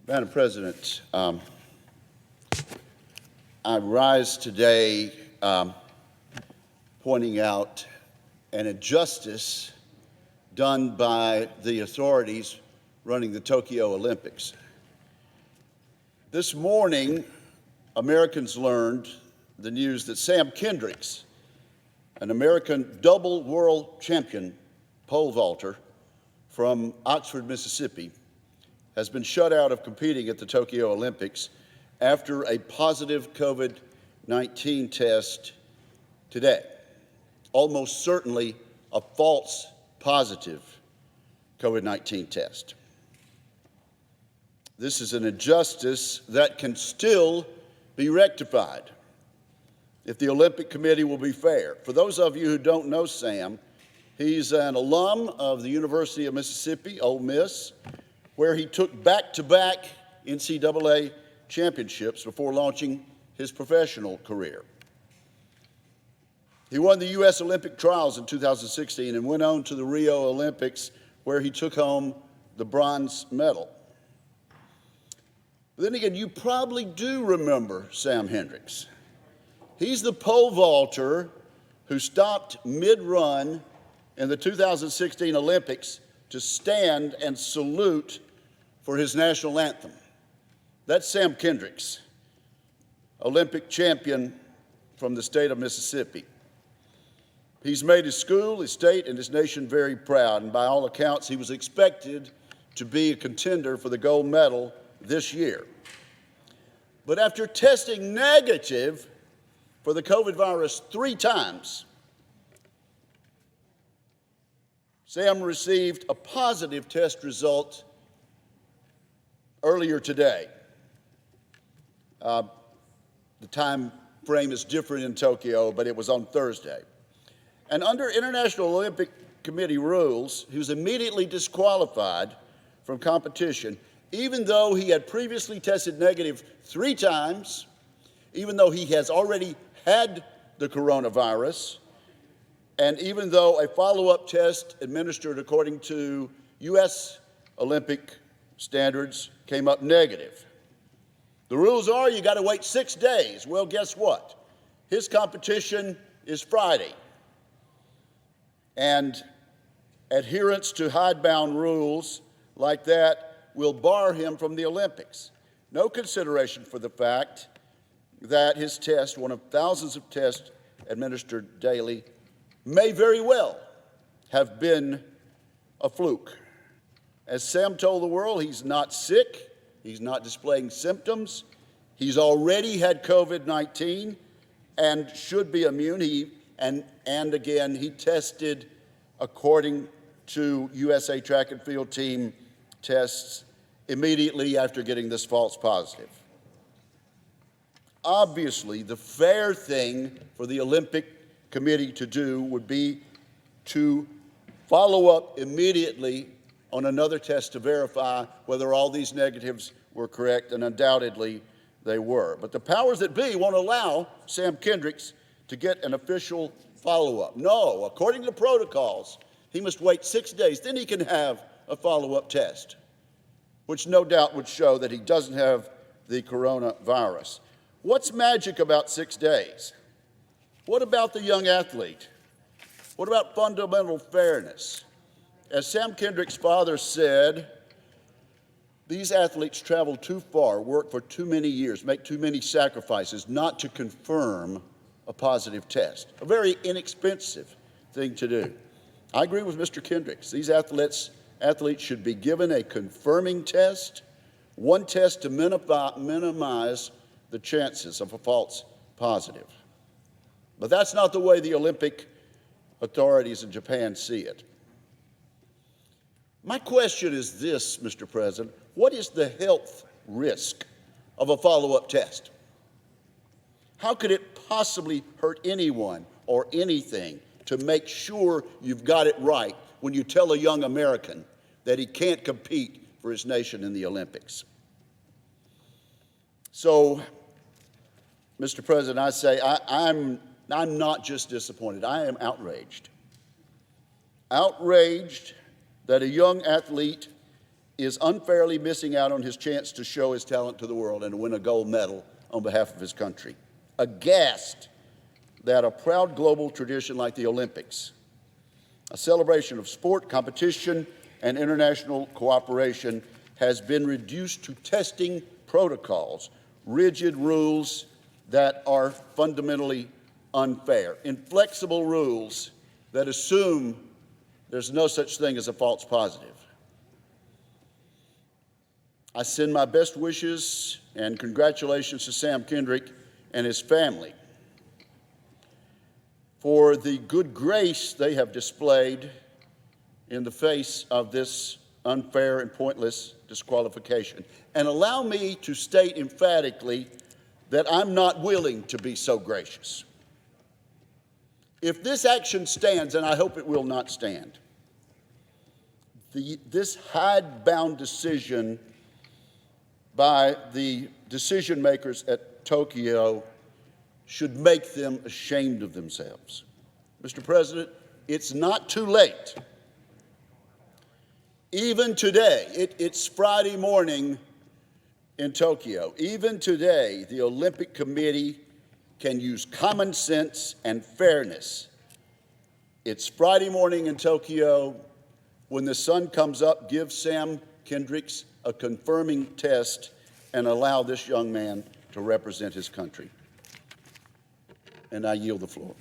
Madam President, I rise today pointing out an injustice done by the authorities running the Tokyo Olympics. This morning, Americans learned the news that Sam Kendricks, an American double world champion pole vaulter from Oxford, Mississippi, has been shut out of competing at the Tokyo Olympics after a positive COVID-19 test today. Almost certainly a false positive COVID-19 test. This is an injustice that can still be rectified if the Olympic Committee will be fair. For those of you who don't know Sam, he's an alum of the University of Mississippi, Ole Miss, where he took back-to-back NCAA championships before launching his professional career. He won the U.S. Olympic trials in 2016 and went on to the Rio Olympics, where he took home the bronze medal. But then again, you probably do remember Sam Hendricks. He's the pole vaulter who stopped mid-run in the 2016 Olympics to stand and salute for his national anthem. That's Sam Kendricks, Olympic champion from the state of Mississippi. He's made his school, his state, and his nation very proud, and by all accounts, he was expected to be a contender for the gold medal this year. But after testing negative for the COVID virus 3 times, Sam received a positive test result earlier today. The time frame is different in Tokyo, but it was on Thursday. And under International Olympic Committee rules, he was immediately disqualified from competition, even though he had previously tested negative 3 times, even though he has already had the coronavirus, and even though a follow-up test administered according to U.S. Olympic standards came up negative. The rules are you got to wait 6 days. Well, guess what? His competition is Friday. And adherence to hidebound rules like that will bar him from the Olympics. No consideration for the fact that his test, one of thousands of tests administered daily, may very well have been a fluke. As Sam told the world, he's not sick, he's not displaying symptoms, he's already had COVID-19 and should be immune. And again, he tested according to USA track and field team tests immediately after getting this false positive. Obviously, the fair thing for the Olympic Committee to do would be to follow up immediately on another test to verify whether all these negatives were correct, and undoubtedly they were. But the powers that be won't allow Sam Kendricks to get an official follow-up. No, according to protocols, he must wait 6 days, then he can have a follow-up test, which no doubt would show that he doesn't have the coronavirus. What's magic about 6 days? What about the young athlete? What about fundamental fairness? As Sam Kendricks' father said, these athletes travel too far, work for too many years, make too many sacrifices not to confirm a positive test. A very inexpensive thing to do. I agree with Mr. Kendricks. These athletes should be given a confirming test, one test to minimize the chances of a false positive. But that's not the way the Olympic authorities in Japan see it. My question is this, Mr. President: what is the health risk of a follow-up test? How could it possibly hurt anyone or anything to make sure you've got it right when you tell a young American that he can't compete for his nation in the Olympics? So, Mr. President, I say I'm not just disappointed, I am outraged. Outraged that a young athlete is unfairly missing out on his chance to show his talent to the world and to win a gold medal on behalf of his country. Aghast that a proud global tradition like the Olympics, a celebration of sport, competition, and international cooperation, has been reduced to testing protocols, rigid rules that are fundamentally unfair, inflexible rules that assume there's no such thing as a false positive. I send my best wishes and congratulations to Sam Kendrick and his family for the good grace they have displayed in the face of this unfair and pointless disqualification. And allow me to state emphatically that I'm not willing to be so gracious. If this action stands, and I hope it will not stand, this hidebound decision by the decision makers at Tokyo should make them ashamed of themselves. Mr. President, it's not too late. Even today, it's Friday morning in Tokyo. Even today, the Olympic Committee can use common sense and fairness. It's Friday morning in Tokyo. When the sun comes up, give Sam Kendricks a confirming test and allow this young man to represent his country. And I yield the floor.